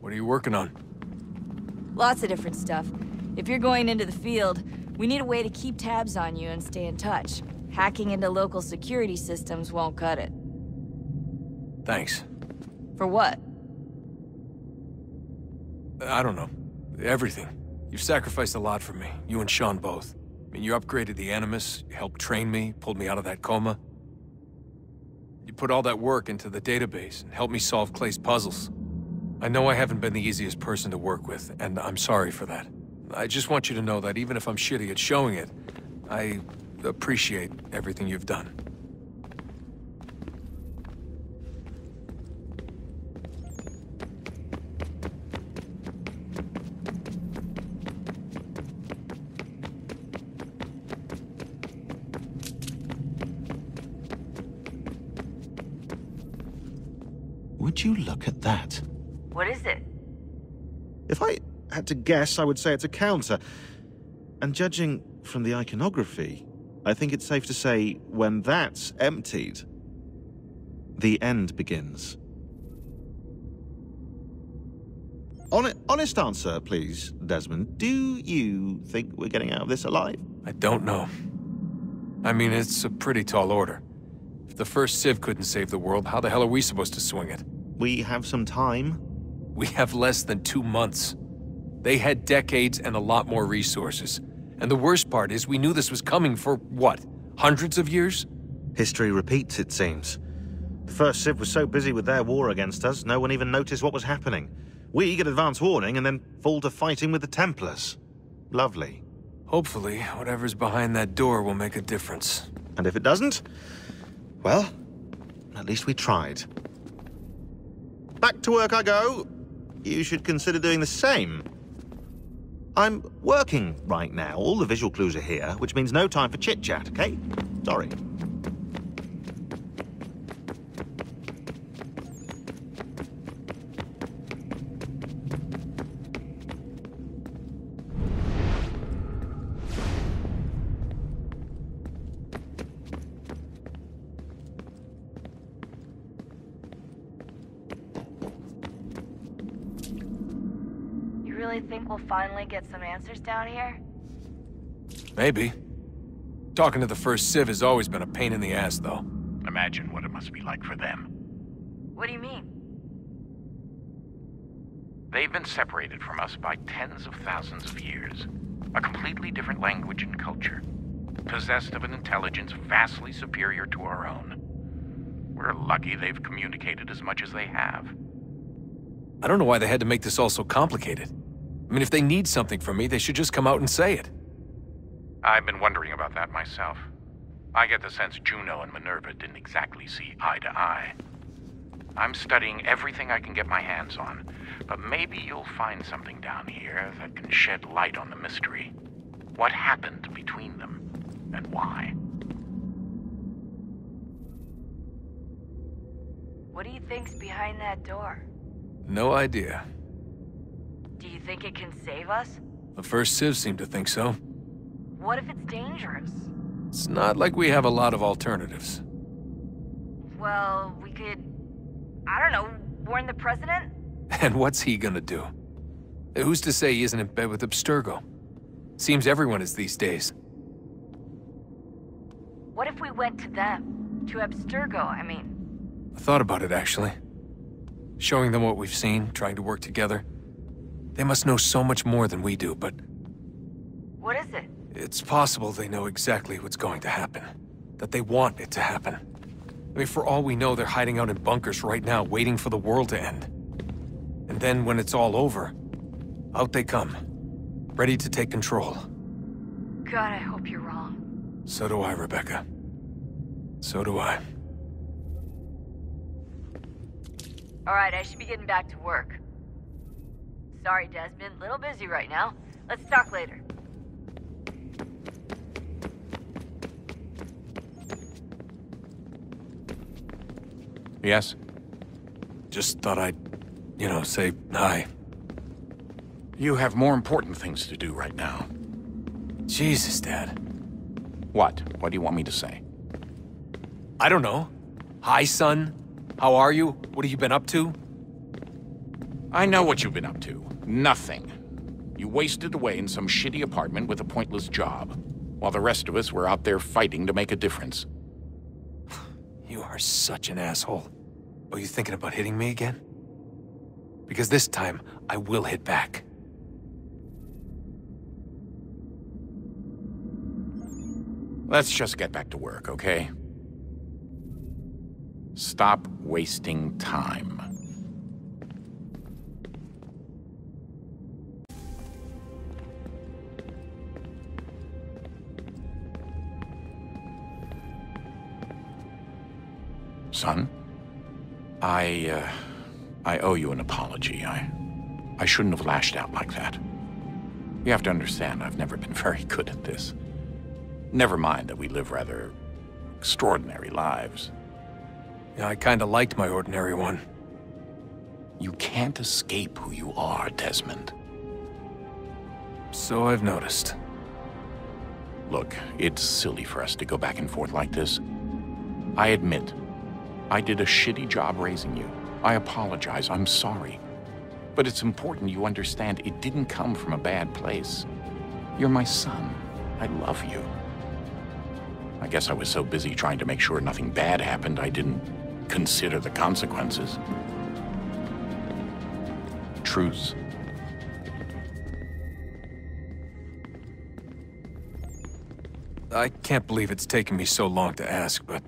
What are you working on? Lots of different stuff. If you're going into the field, we need a way to keep tabs on you and stay in touch. Hacking into local security systems won't cut it. Thanks. For what? I don't know. Everything. You've sacrificed a lot for me, you and Sean both. I mean, you upgraded the Animus, you helped train me, pulled me out of that coma. You put all that work into the database and helped me solve Clay's puzzles. I know I haven't been the easiest person to work with, and I'm sorry for that. I just want you to know that even if I'm shitty at showing it, I appreciate everything you've done. Would you look at that? What is it? If I had to guess, I would say it's a counter. And judging from the iconography, I think it's safe to say when that's emptied, the end begins. Honest answer, please, Desmond. Do you think we're getting out of this alive? I don't know. I mean, it's a pretty tall order. If the first Civ couldn't save the world, how the hell are we supposed to swing it? We have some time. We have less than 2 months. They had decades and a lot more resources. And the worst part is we knew this was coming for, what, hundreds of years? History repeats, it seems. The first Civ was so busy with their war against us, no one even noticed what was happening. We get advance warning and then fall to fighting with the Templars. Lovely. Hopefully, whatever's behind that door will make a difference. And if it doesn't, well, at least we tried. Back to work I go. You should consider doing the same. I'm working right now. All the visual clues are here, which means no time for chit-chat, okay? Sorry. Think we'll finally get some answers down here? Maybe. Talking to the first Civ has always been a pain in the ass, though. Imagine what it must be like for them. What do you mean? They've been separated from us by tens of thousands of years. A completely different language and culture. Possessed of an intelligence vastly superior to our own. We're lucky they've communicated as much as they have. I don't know why they had to make this all so complicated. I mean, if they need something from me, they should just come out and say it. I've been wondering about that myself. I get the sense Juno and Minerva didn't exactly see eye to eye. I'm studying everything I can get my hands on, but maybe you'll find something down here that can shed light on the mystery. What happened between them, and why? What do you think's behind that door? No idea. Do you think it can save us? The first Civ seemed to think so. What if it's dangerous? It's not like we have a lot of alternatives. Well, we could... I don't know, warn the president? And what's he gonna do? Who's to say he isn't in bed with Abstergo? Seems everyone is these days. What if we went to them? To Abstergo, I mean. I thought about it, actually. Showing them what we've seen, trying to work together. They must know so much more than we do, but... What is it? It's possible they know exactly what's going to happen. That they want it to happen. I mean, for all we know, they're hiding out in bunkers right now, waiting for the world to end. And then when it's all over, out they come. Ready to take control. God, I hope you're wrong. So do I, Rebecca. So do I. Alright, I should be getting back to work. Sorry, Desmond. Little busy right now. Let's talk later. Yes? Just thought I'd, say hi. You have more important things to do right now. Jesus, Dad. What? What do you want me to say? I don't know. Hi, son. How are you? What have you been up to? I know what you've been up to. Nothing. You wasted away in some shitty apartment with a pointless job, while the rest of us were out there fighting to make a difference. You are such an asshole. Are you thinking about hitting me again? Because this time, I will hit back. Let's just get back to work, okay? Stop wasting time. Son? I owe you an apology. I shouldn't have lashed out like that. You have to understand, I've never been very good at this. Never mind that we live rather extraordinary lives. Yeah, I kinda liked my ordinary one. You can't escape who you are, Desmond. So I've noticed. Look, it's silly for us to go back and forth like this. I admit, I did a shitty job raising you. I apologize, I'm sorry. But it's important you understand it didn't come from a bad place. You're my son. I love you. I guess I was so busy trying to make sure nothing bad happened, I didn't consider the consequences. Truce. I can't believe it's taken me so long to ask, but...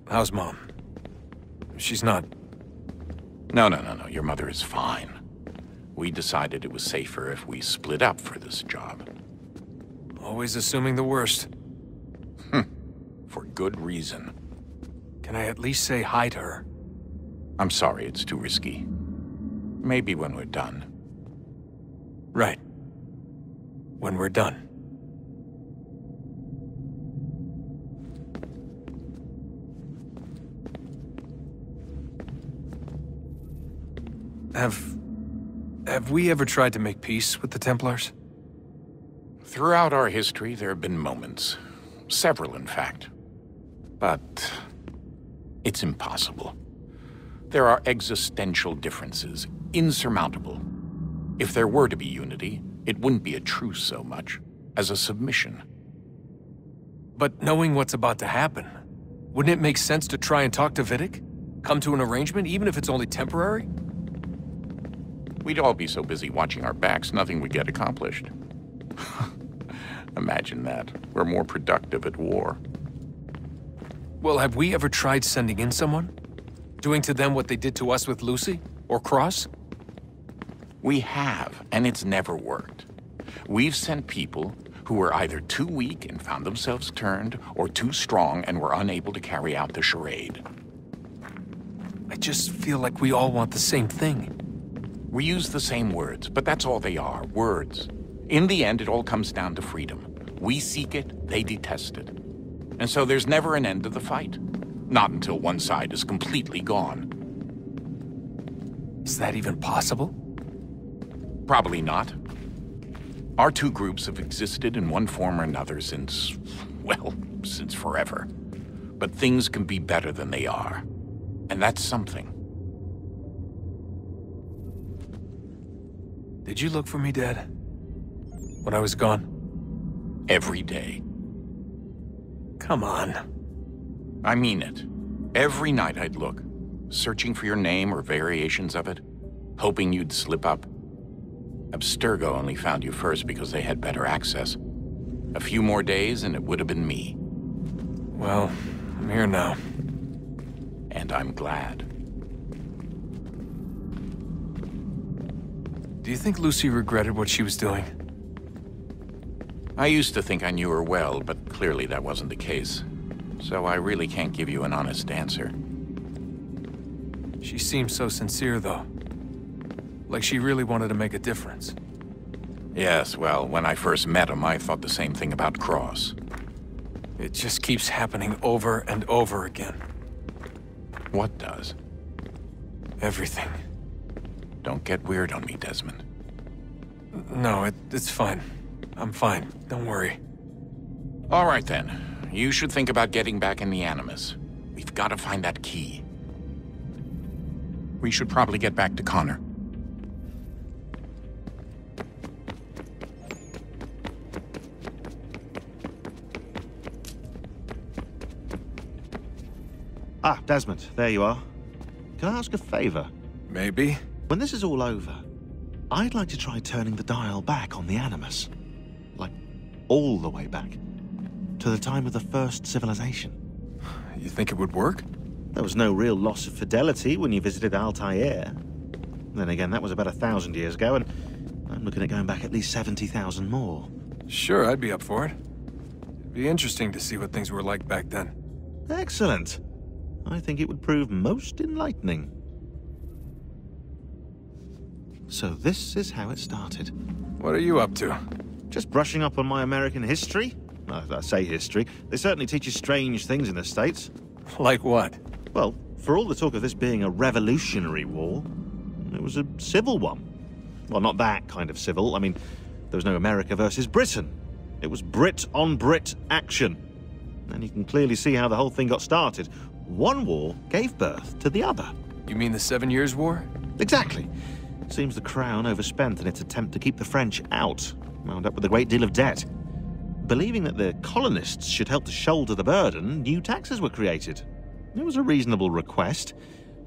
how's Mom? She's not... No. Your mother is fine. We decided it was safer if we split up for this job. Always assuming the worst. For good reason. Can I at least say hi to her? I'm sorry, it's too risky. Maybe when we're done. Right. When we're done. Have we ever tried to make peace with the Templars? Throughout our history, there have been moments. Several, in fact. But it's impossible. There are existential differences, insurmountable. If there were to be unity, it wouldn't be a truce so much as a submission. But knowing what's about to happen, wouldn't it make sense to try and talk to Vidic? Come to an arrangement, even if it's only temporary? We'd all be so busy watching our backs, nothing would get accomplished. Imagine that. We're more productive at war. Well, have we ever tried sending in someone? Doing to them what they did to us with Lucy? Or Cross? We have, and it's never worked. We've sent people who were either too weak and found themselves turned, or too strong and were unable to carry out the charade. I just feel like we all want the same thing. We use the same words, but that's all they are, words. In the end, it all comes down to freedom. We seek it, they detest it. And so there's never an end to the fight. Not until one side is completely gone. Is that even possible? Probably not. Our two groups have existed in one form or another since, well, since forever. But things can be better than they are. And that's something. Did you look for me, Dad? When I was gone? Every day. Come on. I mean it. Every night I'd look, searching for your name or variations of it, hoping you'd slip up. Abstergo only found you first because they had better access. A few more days and it would have been me. Well, I'm here now. And I'm glad. Do you think Lucy regretted what she was doing? I used to think I knew her well, but clearly that wasn't the case. So I really can't give you an honest answer. She seemed so sincere, though. Like she really wanted to make a difference. Yes, well, when I first met him, I thought the same thing about Cross. It just keeps happening over and over again. What does? Everything. Don't get weird on me, Desmond. No, it's fine. I'm fine. Don't worry. All right, then. You should think about getting back in the Animus. We've got to find that key. We should probably get back to Connor. Ah, Desmond, there you are. Can I ask a favor? Maybe. When this is all over, I'd like to try turning the dial back on the Animus. Like, all the way back. To the time of the first civilization. You think it would work? There was no real loss of fidelity when you visited Altair. Then again, that was about 1,000 years ago, and I'm looking at going back at least 70,000 more. Sure, I'd be up for it. It'd be interesting to see what things were like back then. Excellent. I think it would prove most enlightening. So this is how it started. What are you up to? Just brushing up on my American history. I say history. They certainly teach you strange things in the States. Like what? Well, for all the talk of this being a revolutionary war, it was a civil one. Well, not that kind of civil. I mean, there was no America versus Britain. It was Brit on Brit action. And you can clearly see how the whole thing got started. One war gave birth to the other. You mean the 7 Years' War? Exactly. Seems the Crown overspent in its attempt to keep the French out, wound up with a great deal of debt. Believing that the colonists should help to shoulder the burden, new taxes were created. It was a reasonable request,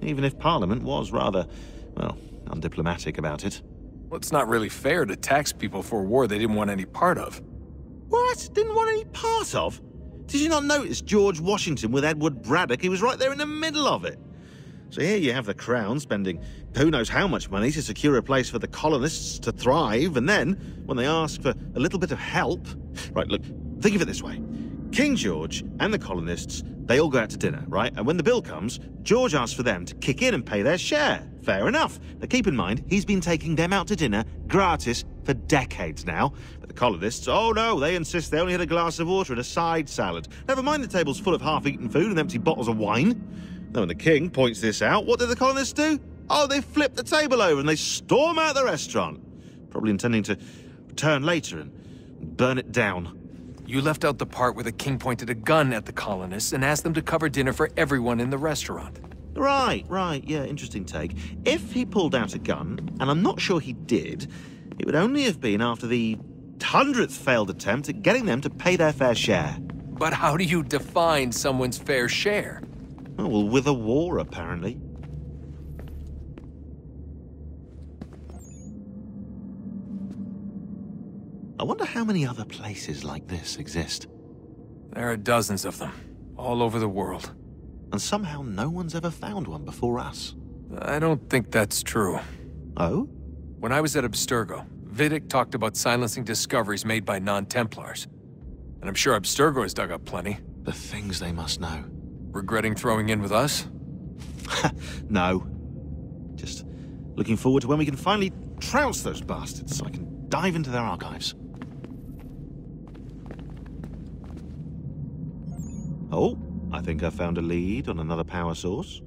even if Parliament was rather, well, undiplomatic about it. Well, it's not really fair to tax people for a war they didn't want any part of. What? Didn't want any part of? Did you not notice George Washington with Edward Braddock? He was right there in the middle of it. So here you have the Crown spending who knows how much money to secure a place for the colonists to thrive, and then, when they ask for a little bit of help... Right, look, think of it this way. King George and the colonists, they all go out to dinner, right? And when the bill comes, George asks for them to kick in and pay their share. Fair enough. But keep in mind, he's been taking them out to dinner gratis for decades now. But the colonists, oh no, they insist they only had a glass of water and a side salad. Never mind the tables full of half-eaten food and empty bottles of wine. Now, when the king points this out, what do the colonists do? Oh, they flip the table over and they storm out the restaurant. Probably intending to return later and burn it down. You left out the part where the king pointed a gun at the colonists and asked them to cover dinner for everyone in the restaurant. Right, yeah, interesting take. If he pulled out a gun, and I'm not sure he did, it would only have been after the 100th failed attempt at getting them to pay their fair share. But how do you define someone's fair share? Oh, well, with a war, apparently. I wonder how many other places like this exist. There are dozens of them, all over the world. And somehow no one's ever found one before us. I don't think that's true. Oh? When I was at Abstergo, Vidic talked about silencing discoveries made by non-Templars. And I'm sure Abstergo has dug up plenty. The things they must know. Regretting throwing in with us? No. Just looking forward to when we can finally trounce those bastards so I can dive into their archives. Oh, I think I found a lead on another power source.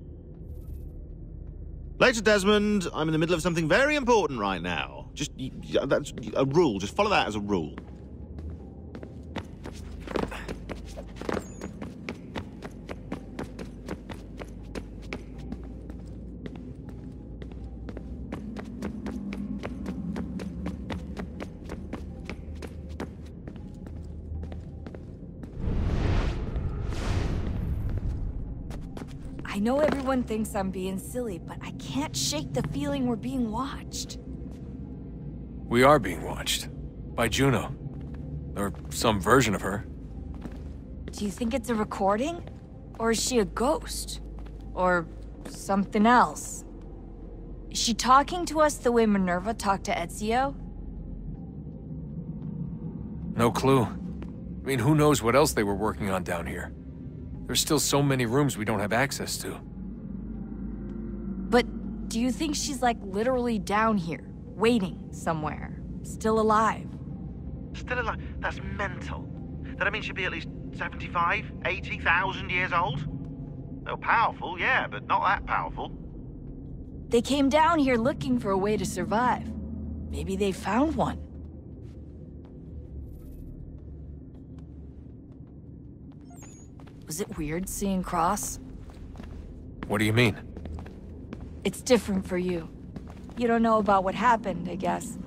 Later, Desmond. I'm in the middle of something very important right now. Just, that's a rule. Just follow that as a rule. I know everyone thinks I'm being silly, but I can't shake the feeling we're being watched. We are being watched. By Juno. Or some version of her. Do you think it's a recording? Or is she a ghost? Or something else? Is she talking to us the way Minerva talked to Ezio? No clue. I mean, who knows what else they were working on down here? There's still so many rooms we don't have access to. But do you think she's like literally down here, waiting somewhere, still alive? Still alive? That's mental. That means she'd be at least 75, 80,000 years old? They're powerful, yeah, but not that powerful. They came down here looking for a way to survive. Maybe they found one. Was it weird seeing Cross? What do you mean? It's different for you. You don't know about what happened, I guess.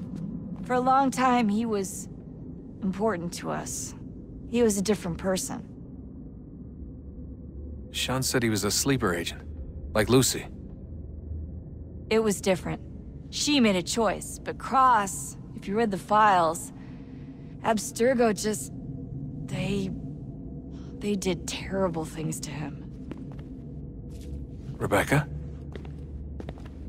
For a long time, he was important to us. He was a different person. Sean said he was a sleeper agent, like Lucy. It was different. She made a choice, but Cross, if you read the files, Abstergo just... They did terrible things to him. Rebecca?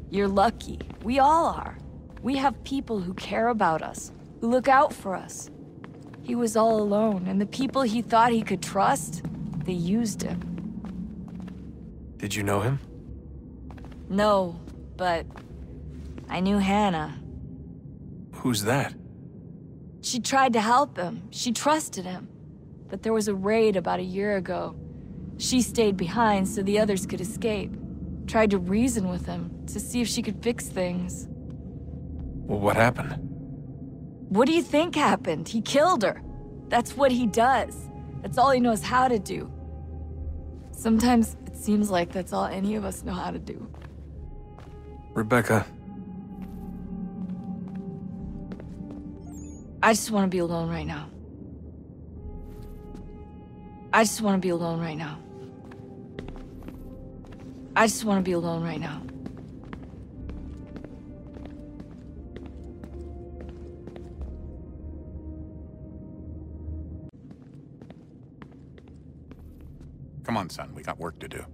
You're lucky. We all are. We have people who care about us, who look out for us. He was all alone, and the people he thought he could trust, they used him. Did you know him? No, but I knew Hannah. Who's that? She tried to help him. She trusted him. But there was a raid about a year ago. She stayed behind so the others could escape. Tried to reason with him to see if she could fix things. Well, what happened? What do you think happened? He killed her. That's what he does. That's all he knows how to do. Sometimes it seems like that's all any of us know how to do. Rebecca. I just want to be alone right now. I just want to be alone right now. I just want to be alone right now. Come on, son, we got work to do.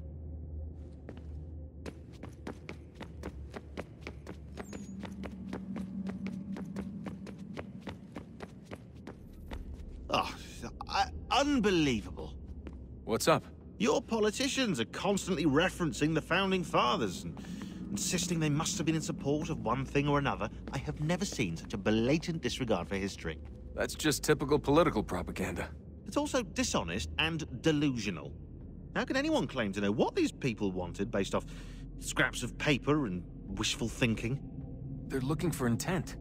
Oh, unbelievable. What's up? Your politicians are constantly referencing the Founding Fathers and insisting they must have been in support of one thing or another. I have never seen such a blatant disregard for history. That's just typical political propaganda. It's also dishonest and delusional. How can anyone claim to know what these people wanted based off scraps of paper and wishful thinking? They're looking for intent.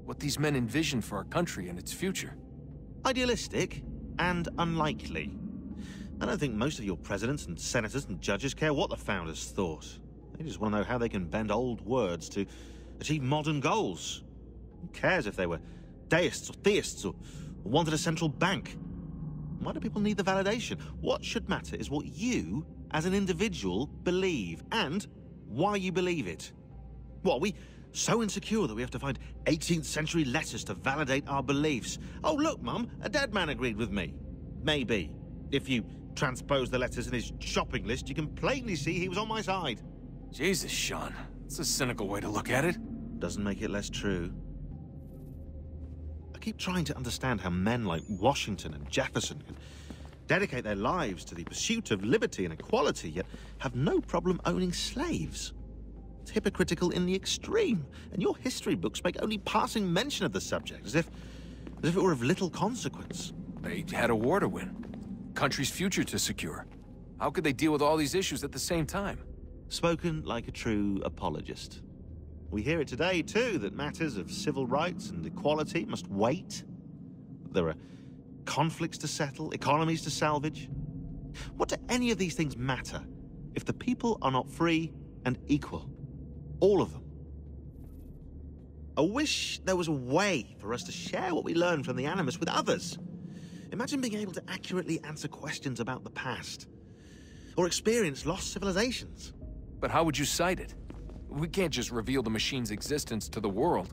What these men envision for our country and its future. Idealistic and unlikely. I don't think most of your presidents and senators and judges care what the founders thought. They just want to know how they can bend old words to achieve modern goals. Who cares if they were deists or theists or wanted a central bank? Why do people need the validation? What should matter is what you, as an individual, believe, and why you believe it. What, are we so insecure that we have to find 18th century letters to validate our beliefs? Oh, look, Mum, a dead man agreed with me. Maybe. If you transpose the letters in his shopping list, you can plainly see he was on my side. Jesus, Sean. It's a cynical way to look at it. Doesn't make it less true. I keep trying to understand how men like Washington and Jefferson can dedicate their lives to the pursuit of liberty and equality, yet have no problem owning slaves. It's hypocritical in the extreme, and your history books make only passing mention of the subject, as if it were of little consequence. They had a war to win. Country's future to secure. How could they deal with all these issues at the same time? Spoken like a true apologist. We hear it today, too, that matters of civil rights and equality must wait. There are conflicts to settle, economies to salvage. What do any of these things matter if the people are not free and equal? All of them. I wish there was a way for us to share what we learn from the Animus with others. Imagine being able to accurately answer questions about the past, or experience lost civilizations. But how would you cite it? We can't just reveal the machine's existence to the world.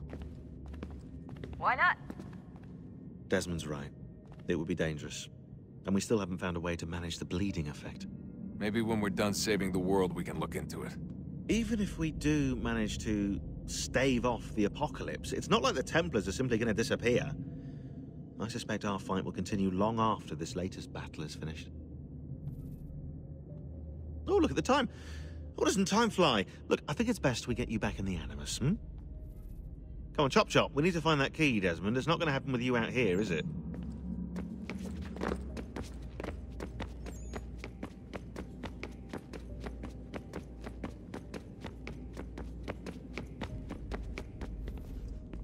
Why not? Desmond's right. It would be dangerous. And we still haven't found a way to manage the bleeding effect. Maybe when we're done saving the world, we can look into it. Even if we do manage to stave off the apocalypse, it's not like the Templars are simply going to disappear. I suspect our fight will continue long after this latest battle is finished. Oh, look at the time. Oh, doesn't time fly? Look, I think it's best we get you back in the Animus, Come on, chop chop. We need to find that key, Desmond. It's not going to happen with you out here, is it?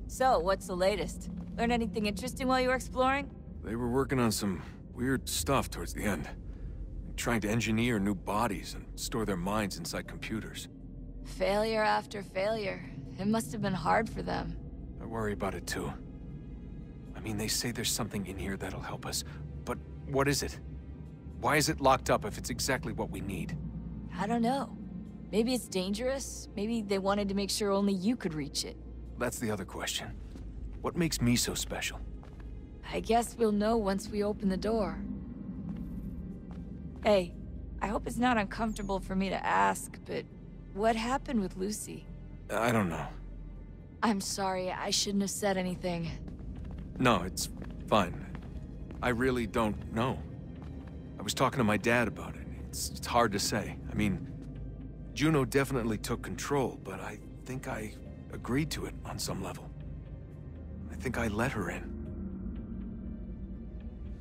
So, what's the latest? Learn anything interesting while you were exploring? They were working on some weird stuff towards the end. Trying to engineer new bodies and store their minds inside computers. Failure after failure. It must have been hard for them. I worry about it too. I mean, they say there's something in here that'll help us, but what is it? Why is it locked up if it's exactly what we need? I don't know. Maybe it's dangerous. Maybe they wanted to make sure only you could reach it. That's the other question. What makes me so special? I guess we'll know once we open the door. Hey, I hope it's not uncomfortable for me to ask, but what happened with Lucy? I don't know. I'm sorry, I shouldn't have said anything. No, it's fine. I really don't know. I was talking to my dad about it. It's hard to say. I mean, Juno definitely took control, but I think I agreed to it on some level. I think I let her in.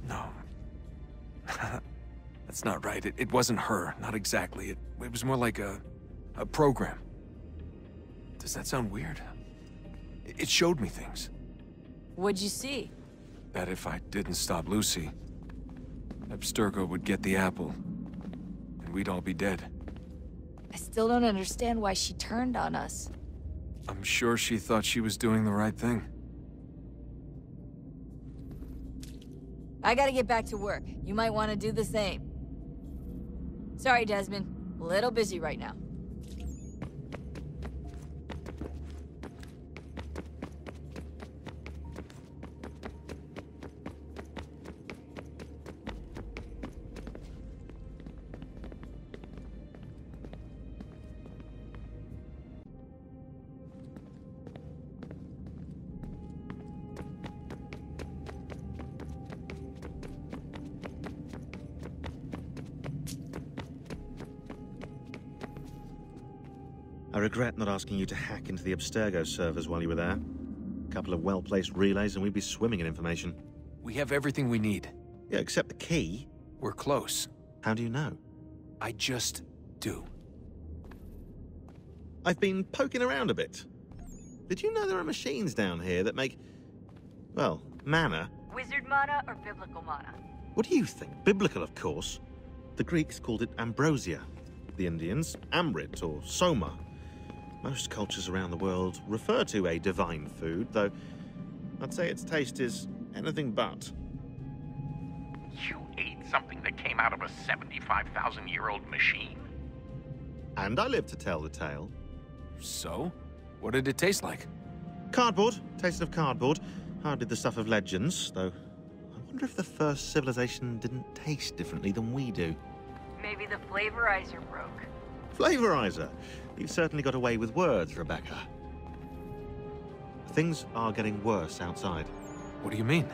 No. That's not right. It wasn't her. Not exactly. It was more like a program. Does that sound weird? It showed me things. What'd you see? That if I didn't stop Lucy, Abstergo would get the apple, and we'd all be dead. I still don't understand why she turned on us. I'm sure she thought she was doing the right thing. I gotta get back to work. You might want to do the same. Sorry, Desmond. A little busy right now. I regret not asking you to hack into the Abstergo servers while you were there. A couple of well-placed relays and we'd be swimming in information. We have everything we need. Yeah, except the key. We're close. How do you know? I just do. I've been poking around a bit. Did you know there are machines down here that make, well, mana? Wizard mana or biblical mana? What do you think? Biblical, of course. The Greeks called it ambrosia. The Indians, amrit or soma. Most cultures around the world refer to a divine food, though I'd say its taste is anything but. You ate something that came out of a 75,000-year-old machine? And I live to tell the tale. So? What did it taste like? Cardboard. Tasted of cardboard. Hardly the stuff of legends, though. I wonder if the first civilization didn't taste differently than we do. Maybe the flavorizer broke. Flavorizer. You've certainly got away with words, Rebecca. Things are getting worse outside. What do you mean?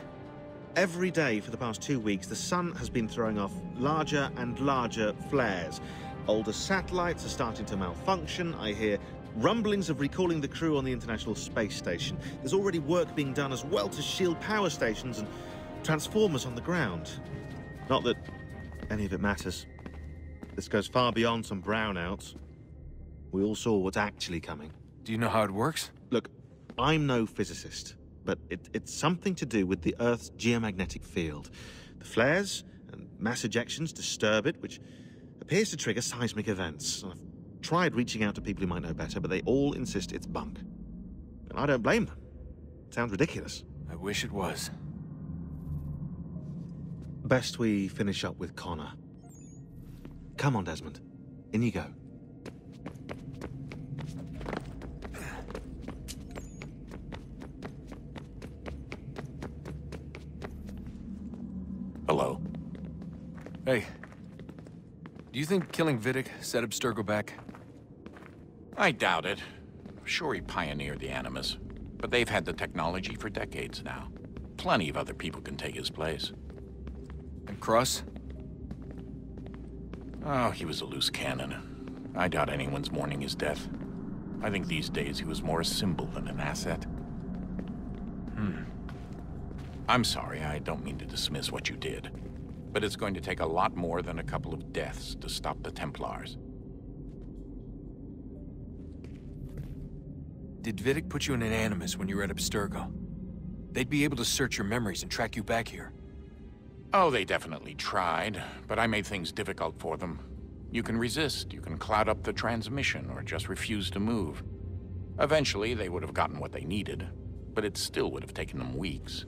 Every day for the past 2 weeks, the sun has been throwing off larger and larger flares. Older satellites are starting to malfunction. I hear rumblings of recalling the crew on the International Space Station. There's already work being done as well to shield power stations and transformers on the ground. Not that any of it matters. This goes far beyond some brownouts. We all saw what's actually coming. Do you know how it works? Look, I'm no physicist, but it's something to do with the Earth's geomagnetic field. The flares and mass ejections disturb it, which appears to trigger seismic events. I've tried reaching out to people who might know better, but they all insist it's bunk. And I don't blame them. It sounds ridiculous. I wish it was. Best we finish up with Connor. Come on, Desmond. In you go. Hello. Hey. Do you think killing Vidic set Abstergo back? I doubt it. Sure, he pioneered the Animus, but they've had the technology for decades now. Plenty of other people can take his place. And Cross? Oh, he was a loose cannon. I doubt anyone's mourning his death. I think these days he was more a symbol than an asset. I'm sorry, I don't mean to dismiss what you did. But it's going to take a lot more than a couple of deaths to stop the Templars. Did Vidic put you in an Animus when you were at Abstergo? They'd be able to search your memories and track you back here. Oh, they definitely tried, but I made things difficult for them. You can resist, you can cloud up the transmission, or just refuse to move. Eventually, they would have gotten what they needed, but it still would have taken them weeks.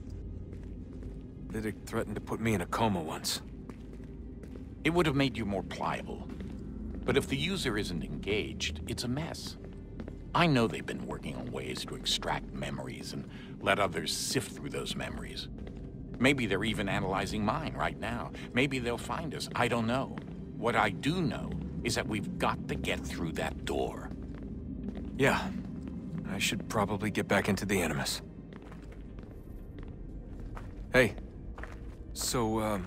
Vidic threatened to put me in a coma once. It would have made you more pliable. But if the user isn't engaged, it's a mess. I know they've been working on ways to extract memories and let others sift through those memories. Maybe they're even analyzing mine right now. Maybe they'll find us. I don't know. What I do know is that we've got to get through that door. Yeah. I should probably get back into the Animus. Hey. So,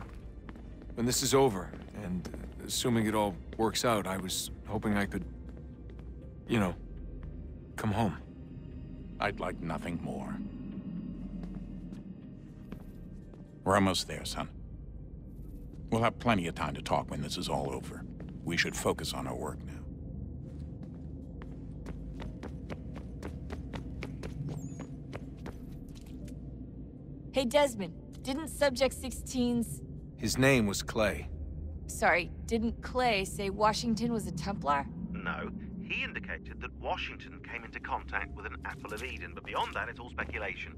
when this is over, and assuming it all works out, I was hoping I could, you know, come home. I'd like nothing more. We're almost there, son. We'll have plenty of time to talk when this is all over. We should focus on our work now. Hey, Desmond, didn't Subject 16's... His name was Clay. Sorry, didn't Clay say Washington was a Templar? No, he indicated that Washington came into contact with an Apple of Eden, but beyond that, it's all speculation.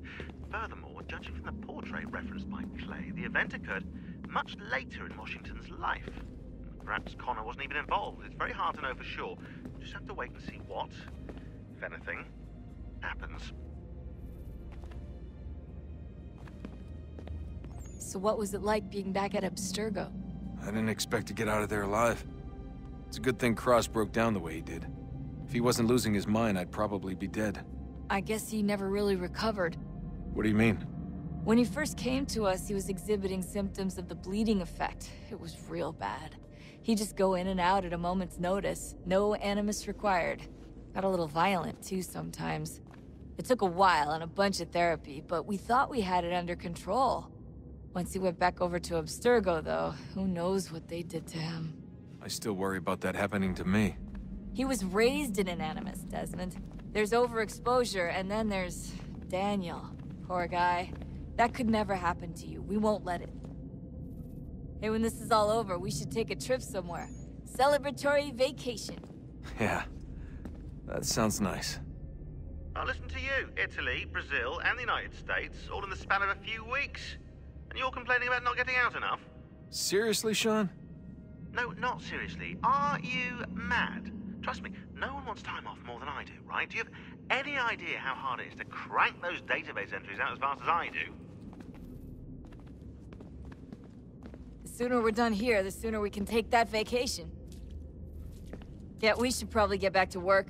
Furthermore, judging from the portrait referenced by Clay, the event occurred much later in Washington's life. Perhaps Connor wasn't even involved. It's very hard to know for sure. We'll just have to wait and see what, if anything, happens. So what was it like being back at Abstergo? I didn't expect to get out of there alive. It's a good thing Cross broke down the way he did. If he wasn't losing his mind, I'd probably be dead. I guess he never really recovered. What do you mean? When he first came to us, he was exhibiting symptoms of the bleeding effect. It was real bad. He'd just go in and out at a moment's notice. No animus required. Got a little violent, too, sometimes. It took a while and a bunch of therapy, but we thought we had it under control. Once he went back over to Abstergo, though, who knows what they did to him. I still worry about that happening to me. He was raised in an animus, Desmond. There's overexposure, and then there's Daniel. Poor guy. That could never happen to you. We won't let it. Hey, when this is all over, we should take a trip somewhere. Celebratory vacation. Yeah, that sounds nice. Now listen to you. Italy, Brazil, and the United States, all in the span of a few weeks. And you're complaining about not getting out enough? Seriously, Sean? No, not seriously. Are you mad? Trust me, no one wants time off more than I do, right? Do you have any idea how hard it is to crank those database entries out as fast as I do? The sooner we're done here, the sooner we can take that vacation. Yeah, we should probably get back to work.